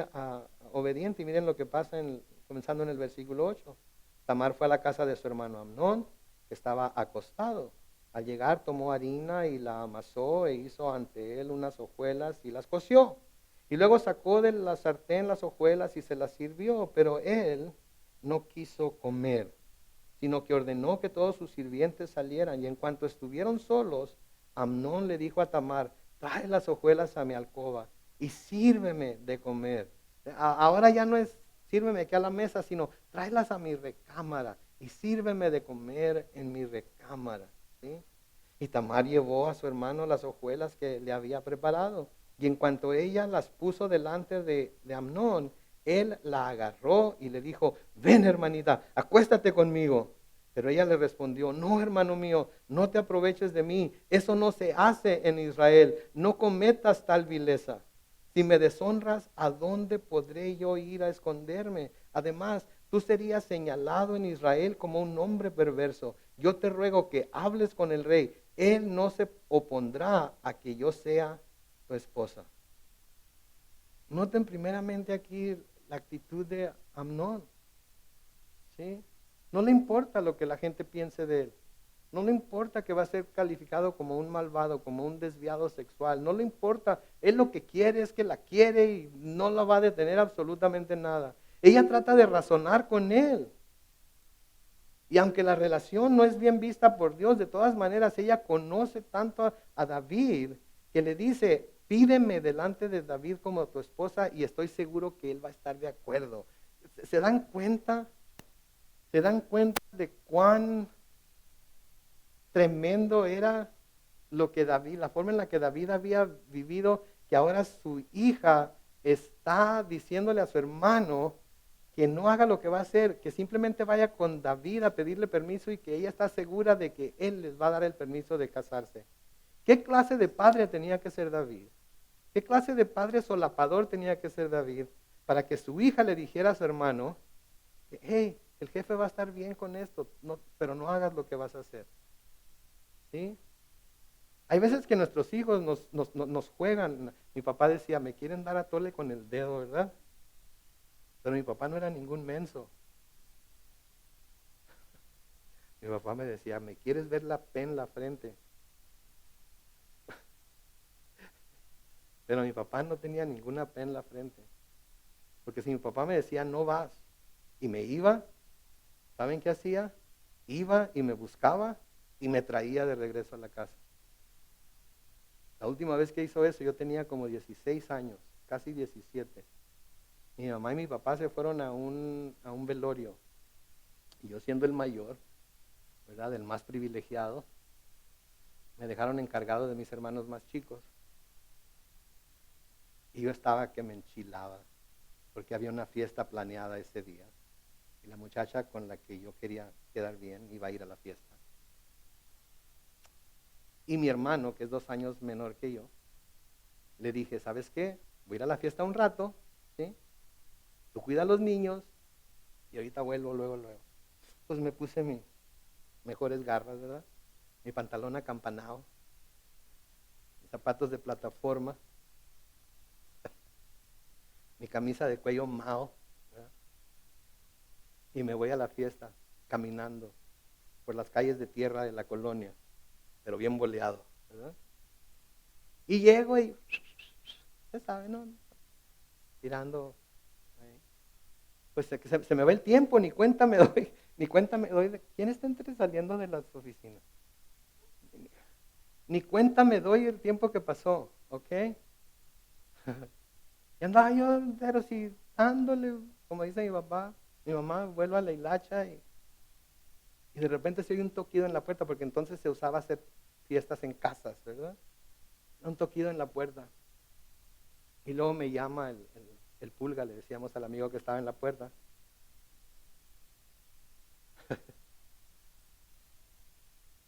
obediente y miren lo que pasa comenzando en el versículo 8. Tamar fue a la casa de su hermano Amnón, que estaba acostado. Al llegar tomó harina y la amasó e hizo ante él unas hojuelas y las coció. Y luego sacó de la sartén las hojuelas y se las sirvió, pero él no quiso comer, sino que ordenó que todos sus sirvientes salieran. Y en cuanto estuvieron solos, Amnón le dijo a Tamar, trae las hojuelas a mi alcoba y sírveme de comer. Ahora ya no es sírveme aquí a la mesa, sino tráelas a mi recámara y sírveme de comer en mi recámara. ¿Sí? Y Tamar llevó a su hermano las hojuelas que le había preparado. Y en cuanto ella las puso delante de Amnón, él la agarró y le dijo, ven hermanita, acuéstate conmigo. Pero ella le respondió, no hermano mío, no te aproveches de mí, eso no se hace en Israel, no cometas tal vileza. Si me deshonras, ¿a dónde podré yo ir a esconderme? Además, tú serías señalado en Israel como un hombre perverso. Yo te ruego que hables con el rey. Él no se opondrá a que yo sea tu esposa. Noten primeramente aquí la actitud de Amnón. ¿Sí? No le importa lo que la gente piense de él. No le importa que va a ser calificado como un malvado, como un desviado sexual. No le importa. Él lo que quiere es que la quiere y no la va a detener absolutamente nada. Ella trata de razonar con él. Y aunque la relación no es bien vista por Dios, de todas maneras ella conoce tanto a David que le dice, pídeme delante de David como tu esposa y estoy seguro que él va a estar de acuerdo. ¿Se dan cuenta? ¿Se dan cuenta de cuán tremendo era lo que David, la forma en la que David había vivido, que ahora su hija está diciéndole a su hermano que no haga lo que va a hacer, que simplemente vaya con David a pedirle permiso y que ella está segura de que él les va a dar el permiso de casarse? ¿Qué clase de padre tenía que ser David? ¿Qué clase de padre solapador tenía que ser David para que su hija le dijera a su hermano, hey, el jefe va a estar bien con esto, pero no hagas lo que vas a hacer? ¿Sí? Hay veces que nuestros hijos nos juegan. Mi papá decía, me quieren dar a tole con el dedo, ¿verdad? Pero mi papá no era ningún menso. Mi papá me decía, ¿me quieres ver la P en la frente? Pero mi papá no tenía ninguna P en la frente. Porque si mi papá me decía, no vas, y me iba, ¿saben qué hacía? Iba y me buscaba y me traía de regreso a la casa. La última vez que hizo eso yo tenía como 16 años, casi 17. Mi mamá y mi papá se fueron a un velorio. Y yo siendo el mayor, ¿verdad? El más privilegiado, me dejaron encargado de mis hermanos más chicos. Y yo estaba que me enchilaba, porque había una fiesta planeada ese día. Y la muchacha con la que yo quería quedar bien iba a ir a la fiesta. Y mi hermano, que es 2 años menor que yo, le dije, ¿sabes qué? Voy a ir a la fiesta un rato, ¿sí? Tú cuida a los niños y ahorita vuelvo luego. Pues me puse mis mejores garras, ¿verdad? Mi pantalón acampanado, mis zapatos de plataforma, mi camisa de cuello mao, ¿verdad? Y me voy a la fiesta caminando por las calles de tierra de la colonia, pero bien boleado, ¿verdad? Y llego y, usted sabe, ¿no? Tirando. Pues se me va el tiempo, ni cuenta me doy, de quién está saliendo de las oficinas. Ni cuenta me doy el tiempo que pasó, ¿ok? Y andaba yo, pero sí, dándole, como dice mi mamá vuelve a la hilacha y de repente se oye un toquido en la puerta, porque entonces se usaba fiestas en casas, ¿verdad? Un toquido en la puerta. Y luego me llama el pulga, le decíamos al amigo que estaba en la puerta.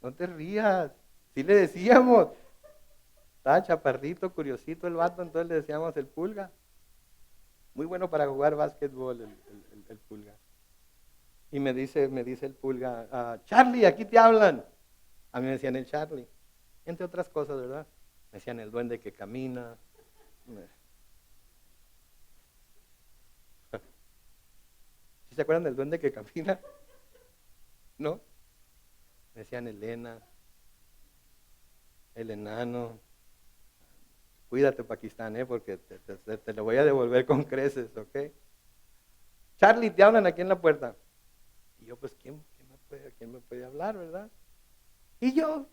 No te rías, sí le decíamos. Estaba chaparrito, curiosito el vato, entonces le decíamos el pulga. Muy bueno para jugar básquetbol el pulga. Y me dice el pulga, Charlie, aquí te hablan. A mí me decían el Charlie, entre otras cosas, ¿verdad? Me decían el duende que camina. ¿Sí se acuerdan del duende que camina? ¿No? Me decían Elena, el enano. Cuídate, Pakistán, porque te lo voy a devolver con creces, ¿ok? Charlie, te hablan aquí en la puerta. Y yo, pues, ¿quién me puede hablar, verdad? Y yo,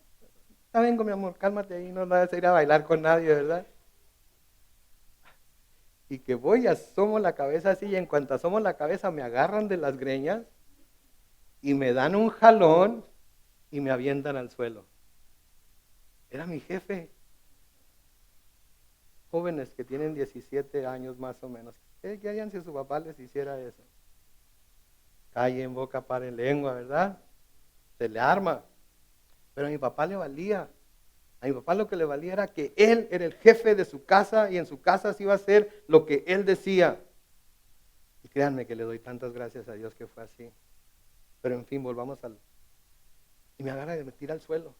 está bien, mi amor, cálmate ahí, no vas a ir a bailar con nadie, ¿verdad? Y que voy, asomo la cabeza así, y en cuanto asomo la cabeza me agarran de las greñas y me dan un jalón y me avientan al suelo. Era mi jefe. Jóvenes que tienen 17 años más o menos. ¿Qué harían si su papá les hiciera eso? Calle en boca, para en lengua, ¿verdad? Se le arma. Pero a mi papá le valía. A mi papá lo que le valía era que él era el jefe de su casa y en su casa se iba a hacer lo que él decía. Y créanme que le doy tantas gracias a Dios que fue así. Pero en fin, volvamos al... Y me agarra y me tira al suelo.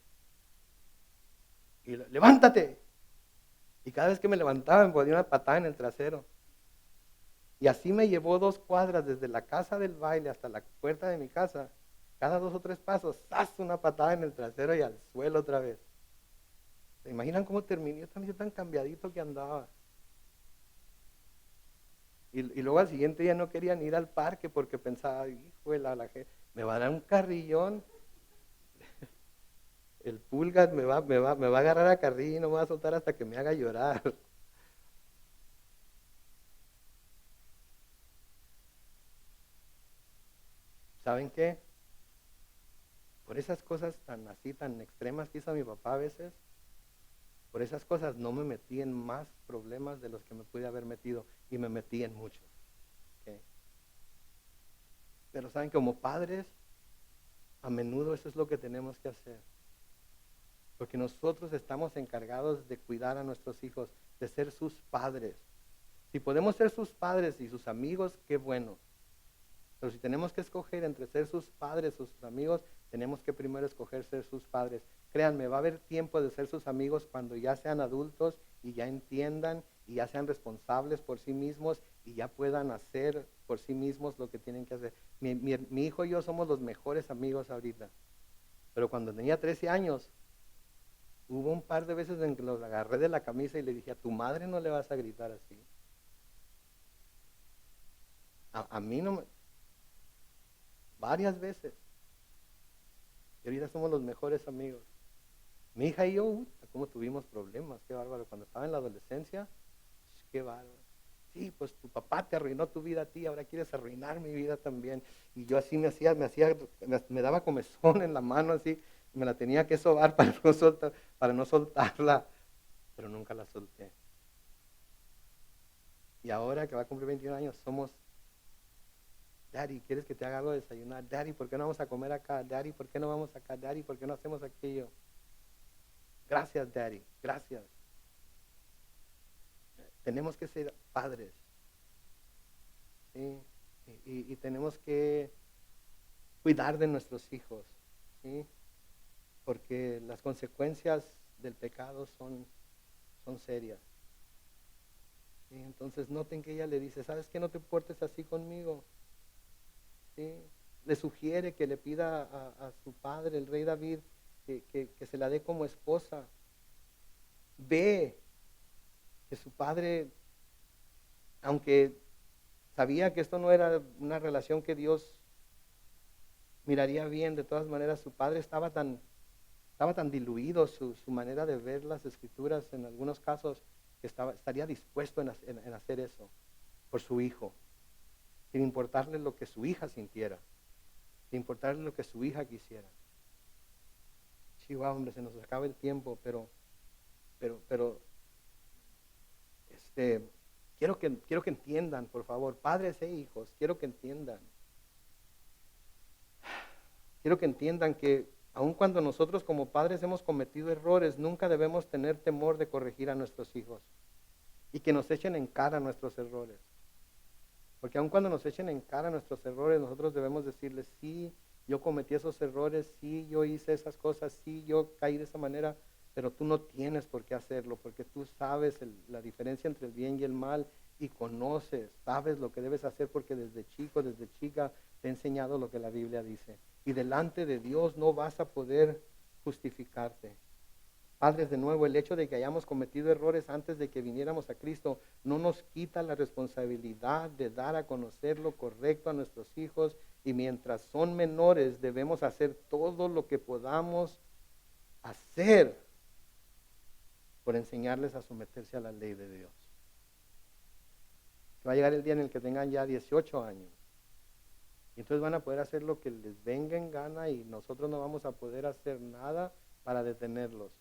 Y levántate. Y cada vez que me levantaba me ponía una patada en el trasero. Y así me llevó 2 cuadras desde la casa del baile hasta la puerta de mi casa. Cada 2 o 3 pasos, ¡zas! Una patada en el trasero y al suelo otra vez. ¿Se imaginan cómo terminé? Yo también tan cambiadito que andaba. Y luego al siguiente día no querían ir al parque porque pensaba, hijo de la gente, me va a dar un carrillón. El pulga me va a agarrar a carrillo y no me va a soltar hasta que me haga llorar. ¿Saben qué? Por esas cosas tan así, tan extremas que hizo mi papá a veces, por esas cosas no me metí en más problemas de los que me pude haber metido y me metí en muchos. ¿Ok? Pero saben, como padres, a menudo eso es lo que tenemos que hacer. Porque nosotros estamos encargados de cuidar a nuestros hijos, de ser sus padres. Si podemos ser sus padres y sus amigos, qué bueno. Pero si tenemos que escoger entre ser sus padres o sus amigos, tenemos que primero escoger ser sus padres. Créanme, va a haber tiempo de ser sus amigos cuando ya sean adultos y ya entiendan y ya sean responsables por sí mismos y ya puedan hacer por sí mismos lo que tienen que hacer. Mi hijo y yo somos los mejores amigos ahorita. Pero cuando tenía 13 años, hubo un par de veces en que los agarré de la camisa y le dije, a tu madre no le vas a gritar así. A mí no me... Varias veces. Y ahorita somos los mejores amigos. Mi hija y yo, cómo tuvimos problemas, qué bárbaro. Cuando estaba en la adolescencia, qué bárbaro. Sí, pues tu papá te arruinó tu vida a ti, ahora quieres arruinar mi vida también. Y yo así me daba comezón en la mano así, me la tenía que sobar para no soltarla, pero nunca la solté. Y ahora que va a cumplir 21 años, somos, Daddy, ¿quieres que te haga algo de desayunar? Daddy, ¿por qué no vamos a comer acá? Daddy, ¿por qué no vamos acá? Daddy, ¿por qué no hacemos aquello? Gracias, Daddy, gracias. Tenemos que ser padres, ¿sí? Y tenemos que cuidar de nuestros hijos, ¿sí? Porque las consecuencias del pecado son serias. ¿Sí? Entonces noten que ella le dice, ¿sabes qué? No te portes así conmigo. ¿Sí? Le sugiere que le pida a su padre, el rey David, que se la dé como esposa. Ve que su padre, aunque sabía que esto no era una relación que Dios miraría bien, de todas maneras su padre estaba tan diluido su manera de ver las escrituras en algunos casos que estaría dispuesto en hacer eso por su hijo, sin importarle lo que su hija sintiera, sin importarle lo que su hija quisiera. Chihuahua, hombre, se nos acaba el tiempo, pero, quiero que entiendan, por favor, padres e hijos, quiero que entiendan que aun cuando nosotros como padres hemos cometido errores, nunca debemos tener temor de corregir a nuestros hijos y que nos echen en cara nuestros errores. Porque aun cuando nos echen en cara nuestros errores, nosotros debemos decirles, sí, yo cometí esos errores, sí, yo hice esas cosas, sí, yo caí de esa manera, pero tú no tienes por qué hacerlo, porque tú sabes la diferencia entre el bien y el mal y conoces, sabes lo que debes hacer porque desde chico, desde chica, te he enseñado lo que la Biblia dice. Y delante de Dios no vas a poder justificarte. Padres, de nuevo, el hecho de que hayamos cometido errores antes de que viniéramos a Cristo no nos quita la responsabilidad de dar a conocer lo correcto a nuestros hijos y mientras son menores debemos hacer todo lo que podamos hacer por enseñarles a someterse a la ley de Dios. Va a llegar el día en el que tengan ya 18 años y entonces van a poder hacer lo que les venga en gana y nosotros no vamos a poder hacer nada para detenerlos.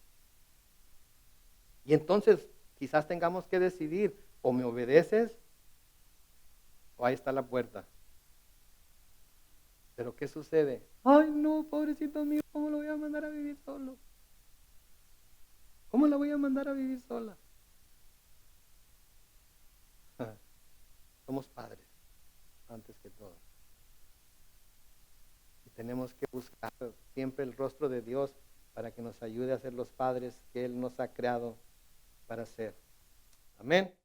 Y entonces quizás tengamos que decidir, o me obedeces, o ahí está la puerta. Pero ¿qué sucede? Ay, no, pobrecito mío, ¿cómo lo voy a mandar a vivir solo? ¿Cómo la voy a mandar a vivir sola? Somos padres, antes que todo. Y tenemos que buscar siempre el rostro de Dios para que nos ayude a ser los padres que Él nos ha creado para ser. Amén.